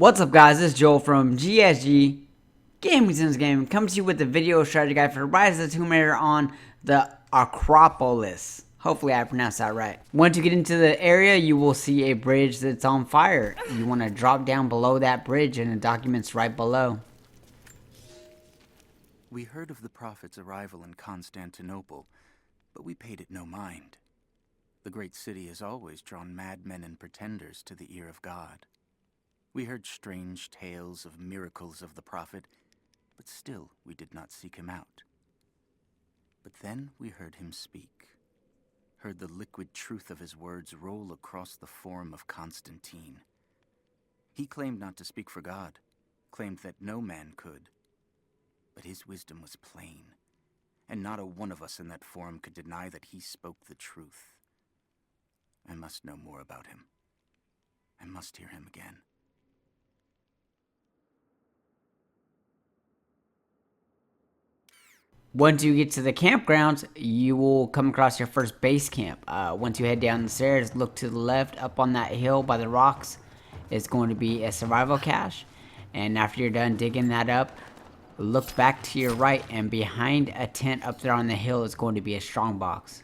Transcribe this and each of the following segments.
What's up, guys? This is Joel from GSG Gaming Sims Gaming, comes to you with the video strategy guide for Rise of the Tomb Raider on the Acropolis. Hopefully I pronounced that right. Once you get into the area, you will see a bridge that's on fire. You want to drop down below that bridge and the document's right below. We heard of the prophet's arrival in Constantinople, but we paid it no mind. The great city has always drawn madmen and pretenders to the ear of God. We heard strange tales of miracles of the prophet, but still we did not seek him out. But then we heard him speak, heard the liquid truth of his words roll across the forum of Constantine. He claimed not to speak for God, claimed that no man could. But his wisdom was plain, and not a one of us in that forum could deny that he spoke the truth. I must know more about him. I must hear him again. Once you get to the campgrounds, you will come across your first base camp. Once you head down the stairs, look to the left. Up on that hill by the rocks is going to be a survival cache. And after you're done digging that up, look back to your right, and behind a tent up there on the hill is going to be a strongbox.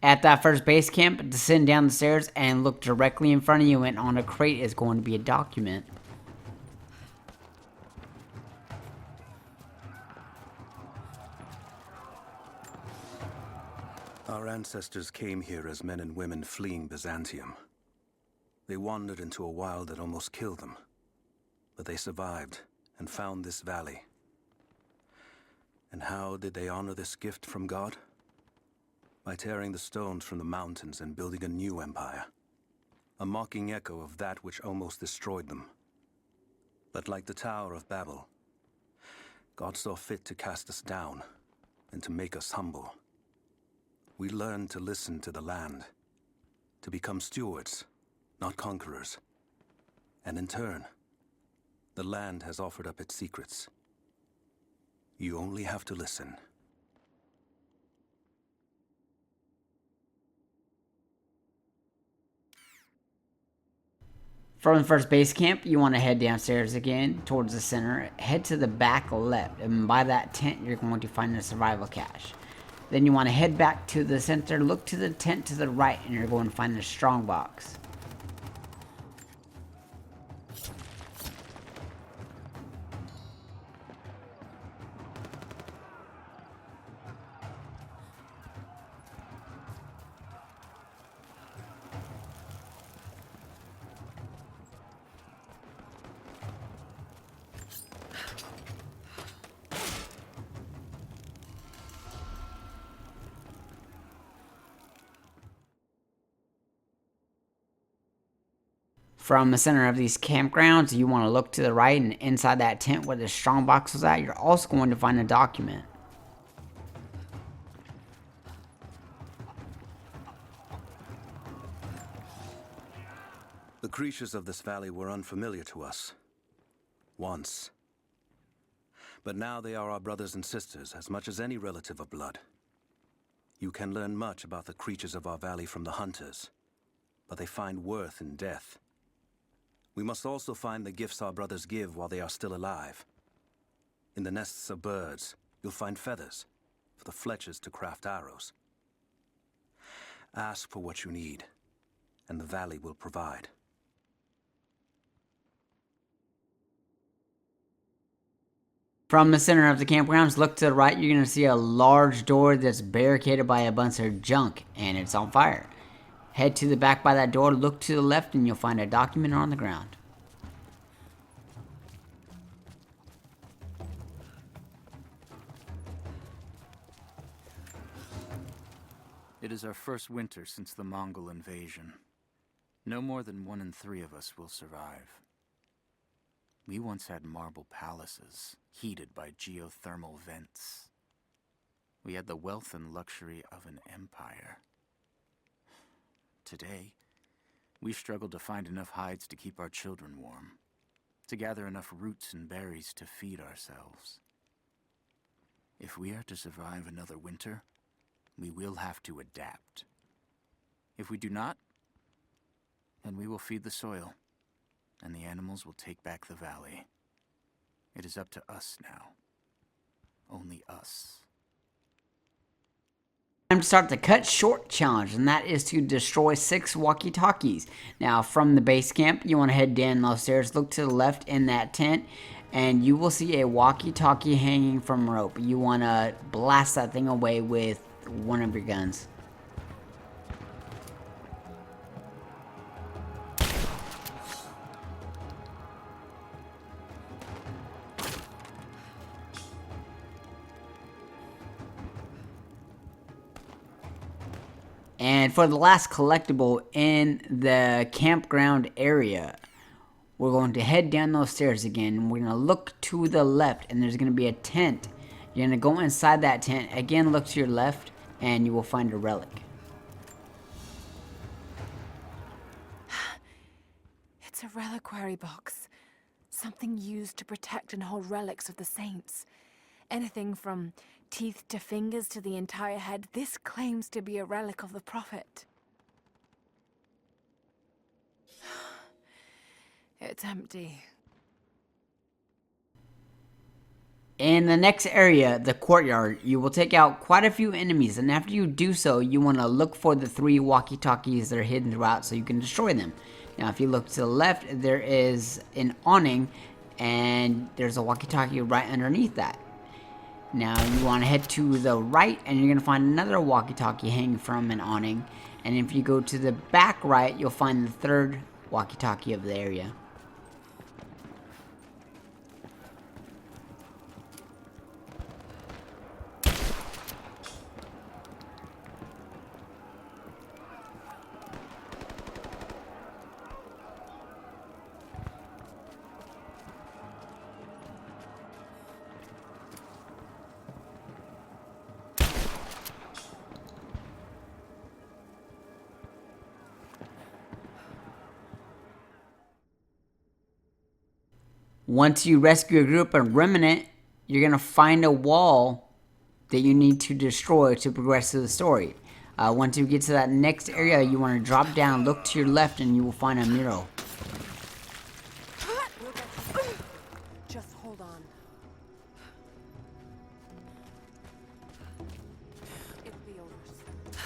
At that first base camp, descend down the stairs and look directly in front of you, and on a crate is going to be a document. Our ancestors came here as men and women fleeing Byzantium. They wandered into a wild that almost killed them, but they survived and found this valley. And how did they honor this gift from God? By tearing the stones from the mountains and building a new empire, a mocking echo of that which almost destroyed them. But like the Tower of Babel, God saw fit to cast us down and to make us humble. We learned to listen to the land, to become stewards, not conquerors. And in turn, the land has offered up its secrets. You only have to listen. From the first base camp, you want to head downstairs again towards the center. Head to the back left, and by that tent, you're going to find a survival cache. Then you want to head back to the center, look to the tent to the right, and you're going to find a strongbox. From the center of these campgrounds, you want to look to the right, and inside that tent where the strongbox was at, you're also going to find a document. The creatures of this valley were unfamiliar to us. Once. But now they are our brothers and sisters as much as any relative of blood. You can learn much about the creatures of our valley from the hunters, but they find worth in death. We must also find the gifts our brothers give while they are still alive. In the nests of birds, you'll find feathers for the fletchers to craft arrows. Ask for what you need, and the valley will provide. From the center of the campgrounds, look to the right, you're going to see a large door that's barricaded by a bunch of junk, and it's on fire. Head to the back by that door, look to the left, and you'll find a document on the ground. It is our first winter since the Mongol invasion. No more than 1 in 3 of us will survive. We once had marble palaces, heated by geothermal vents. We had the wealth and luxury of an empire. Today, we struggle to find enough hides to keep our children warm, to gather enough roots and berries to feed ourselves. If we are to survive another winter, we will have to adapt. If we do not, then we will feed the soil, and the animals will take back the valley. It is up to us now. Only us. Time to start the cut short challenge, and that is to destroy 6 walkie talkies. Now, from the base camp, you want to head down those stairs, look to the left in that tent, and you will see a walkie talkie hanging from rope. You want to blast that thing away with one of your guns. And for the last collectible in the campground area, we're going to head down those stairs again. We're going to look to the left, and there's going to be a tent. You're going to go inside that tent. Again, look to your left, and you will find a relic. It's a reliquary box. Something used to protect and hold relics of the saints. Anything from teeth to fingers to the entire head, this claims to be a relic of the prophet. It's empty. In the next area, the courtyard, you will take out quite a few enemies, and after you do so, you want to look for the 3 walkie-talkies that are hidden throughout so you can destroy them. Now, if you look to the left, there is an awning, and there's a walkie-talkie right underneath that. Now, you want to head to the right, and you're going to find another walkie-talkie hanging from an awning. And if you go to the back right, you'll find the 3rd walkie-talkie of the area. Once you rescue a group of remnant, you're going to find a wall that you need to destroy to progress through the story. Once you get to that next area, you want to drop down, look to your left, and you will find a mural. Just hold on. It'll be over soon.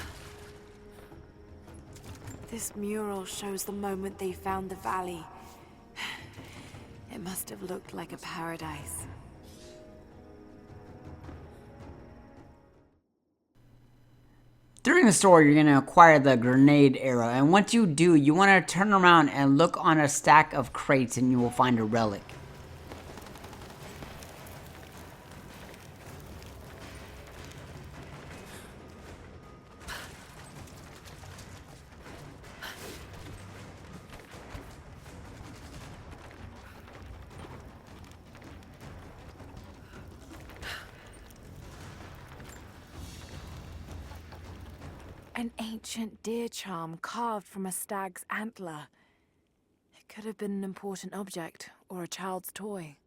This mural shows the moment they found the valley. It must have looked like a paradise. During the story, you're going to acquire the grenade arrow, and once you do, you want to turn around and look on a stack of crates, and you will find a relic. An ancient deer charm carved from a stag's antler. It could have been an important object or a child's toy.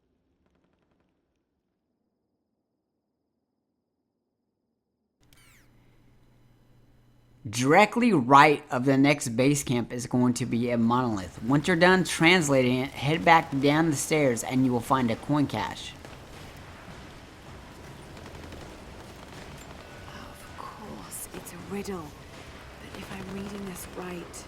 Directly right of the next base camp is going to be a monolith. Once you're done translating it, head back down the stairs and you will find a coin cache. Of course, it's a riddle. But if I'm reading this right...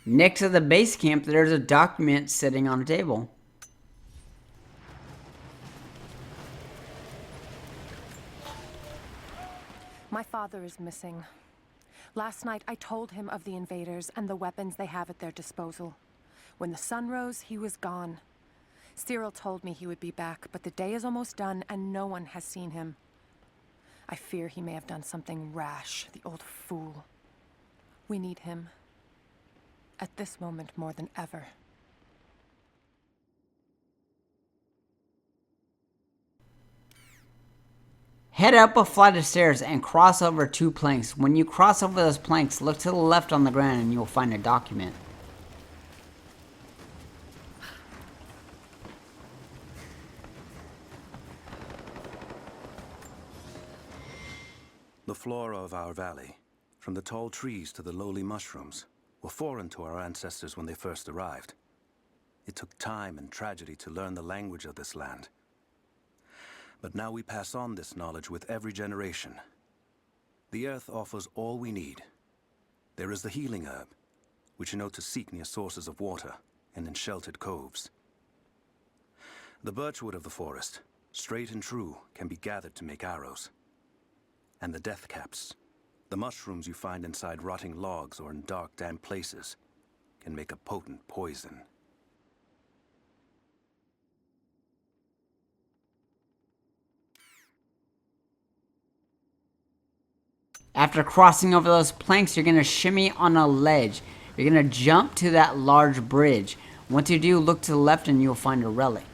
Next to the base camp, there's a document sitting on a table. My father is missing. Last night I told him of the invaders and the weapons they have at their disposal. When the sun rose, he was gone. Cyril told me he would be back, but the day is almost done and no one has seen him. I fear he may have done something rash, the old fool. We need him. At this moment more than ever. Head up a flight of stairs and cross over 2 planks. When you cross over those planks, look to the left on the ground and you'll find a document. The flora of our valley, from the tall trees to the lowly mushrooms, were foreign to our ancestors when they first arrived. It took time and tragedy to learn the language of this land. But now we pass on this knowledge with every generation. The earth offers all we need. There is the healing herb, which you know to seek near sources of water and in sheltered coves. The birchwood of the forest, straight and true, can be gathered to make arrows. And the death caps, the mushrooms you find inside rotting logs or in dark, damp places, can make a potent poison. After crossing over those planks, you're going to shimmy on a ledge. You're going to jump to that large bridge. Once you do, look to the left and you'll find a relic.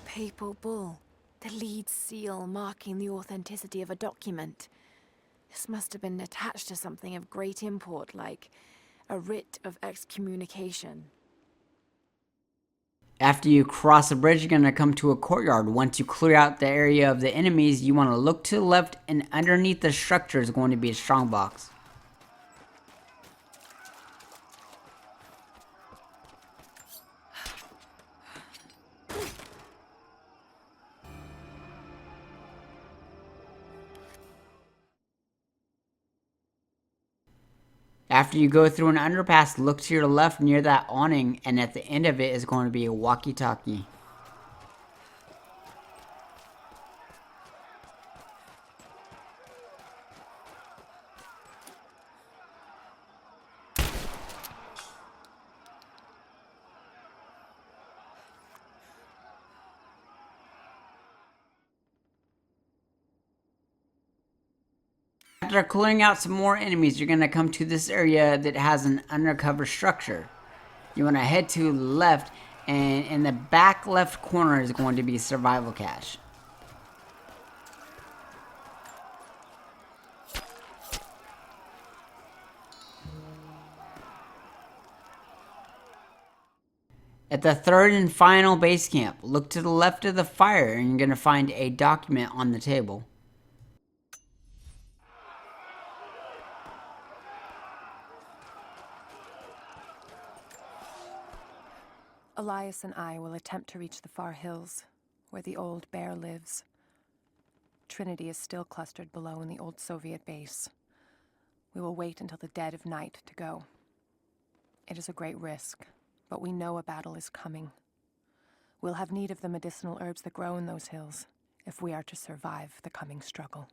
Papal bull, the lead seal marking the authenticity of a document. This must have been attached to something of great import, like a writ of excommunication. After you cross the bridge, you're going to come to a courtyard. Once you clear out the area of the enemies, you want to look to the left, and underneath the structure is going to be a strongbox. After you go through an underpass, look to your left near that awning, and at the end of it is going to be a Walkie Talkie. After clearing out some more enemies, you're going to come to this area that has an undercover structure. You want to head to the left, and in the back left corner is going to be survival cache. At the third and final base camp, look to the left of the fire and you're going to find a document on the table. Elias and I will attempt to reach the far hills, where the old bear lives. Trinity is still clustered below in the old Soviet base. We will wait until the dead of night to go. It is a great risk, but we know a battle is coming. We'll have need of the medicinal herbs that grow in those hills, if we are to survive the coming struggle.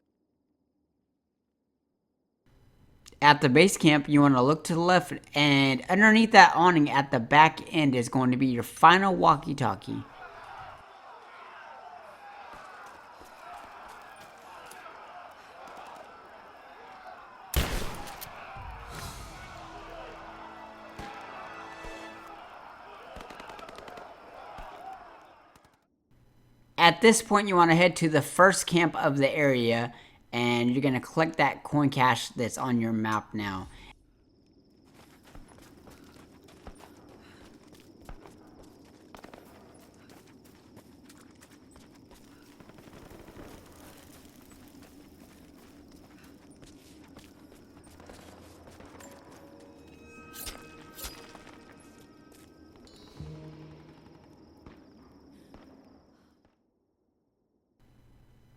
At the base camp, you want to look to the left, and underneath that awning at the back end is going to be your final Walkie Talkie. At this point, you want to head to the first camp of the area, and you're going to collect that coin cache that's on your map now.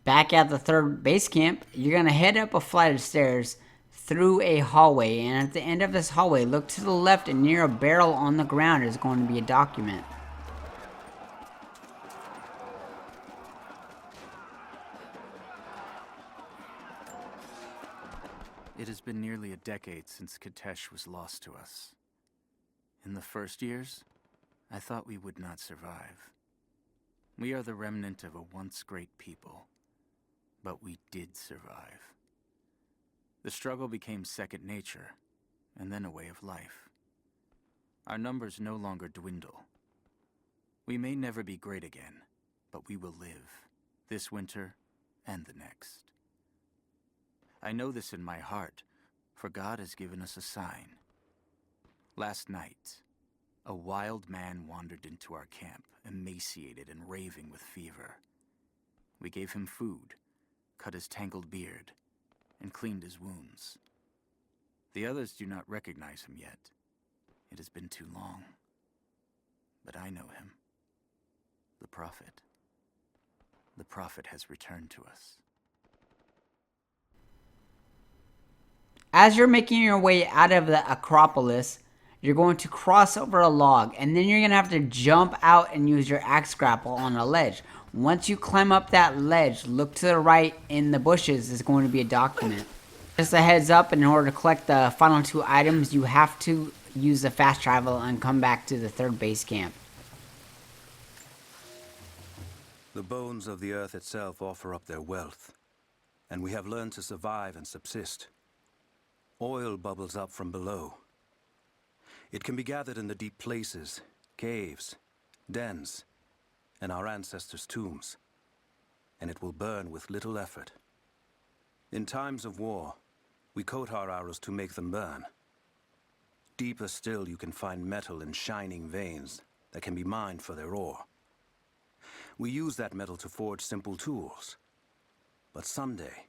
Back at the third base camp, you're going to head up a flight of stairs through a hallway, and at the end of this hallway, look to the left, and near a barrel on the ground is going to be a document. It has been nearly a decade since Katesh was lost to us. In the first years, I thought we would not survive. We are the remnant of a once great people, but we did survive. The struggle became second nature, and then a way of life. Our numbers no longer dwindle. We may never be great again, but we will live, this winter and the next. I know this in my heart, for God has given us a sign. Last night, a wild man wandered into our camp, emaciated and raving with fever. We gave him food, cut his tangled beard, and cleaned his wounds. The others do not recognize him yet. It has been too long. But I know him. The Prophet. The Prophet has returned to us. As you're making your way out of the Acropolis, you're going to cross over a log, and then you're going to have to jump out and use your axe grapple on a ledge. Once you climb up that ledge, look to the right in the bushes is going to be a document. Just a heads up, in order to collect the final 2 items, you have to use the fast travel and come back to the third base camp. The bones of the earth itself offer up their wealth, and we have learned to survive and subsist. Oil bubbles up from below. It can be gathered in the deep places, caves, dens, and our ancestors' tombs, and it will burn with little effort. In times of war, we coat our arrows to make them burn. Deeper still, you can find metal in shining veins that can be mined for their ore. We use that metal to forge simple tools, but someday,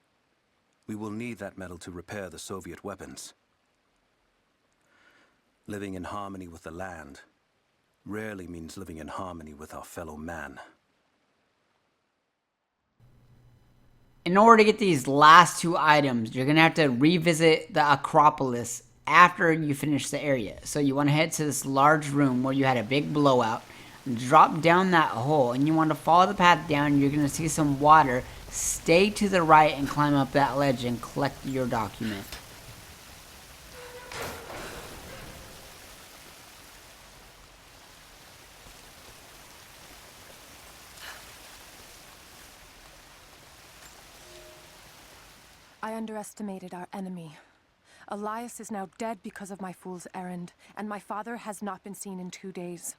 we will need that metal to repair the Soviet weapons. Living in harmony with the land rarely means living in harmony with our fellow man. In order to get these last 2 items, you're going to have to revisit the Acropolis after you finish the area. So you want to head to this large room where you had a big blowout, drop down that hole, and you want to follow the path down. You're going to see some water. Stay to the right and climb up that ledge and collect your document. I underestimated our enemy. Elias is now dead because of my fool's errand, and my father has not been seen in 2 days.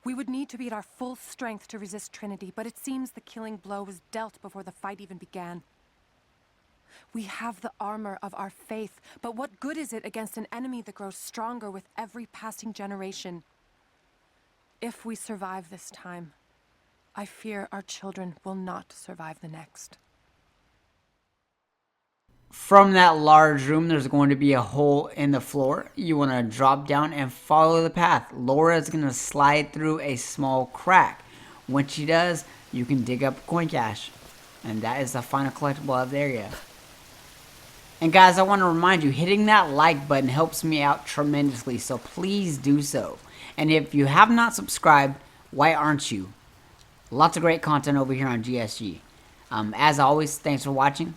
We would need to be at our full strength to resist Trinity, but it seems the killing blow was dealt before the fight even began. We have the armor of our faith, but what good is it against an enemy that grows stronger with every passing generation? If we survive this time, I fear our children will not survive the next. From that large room, there's going to be a hole in the floor. You want to drop down and follow the path. Laura is going to slide through a small crack. When she does, you can dig up coin cash. And that is the final collectible of the area. And guys, I want to remind you, hitting that like button helps me out tremendously, so please do so. And if you have not subscribed, why aren't you? Lots of great content over here on GSG. As always, thanks for watching.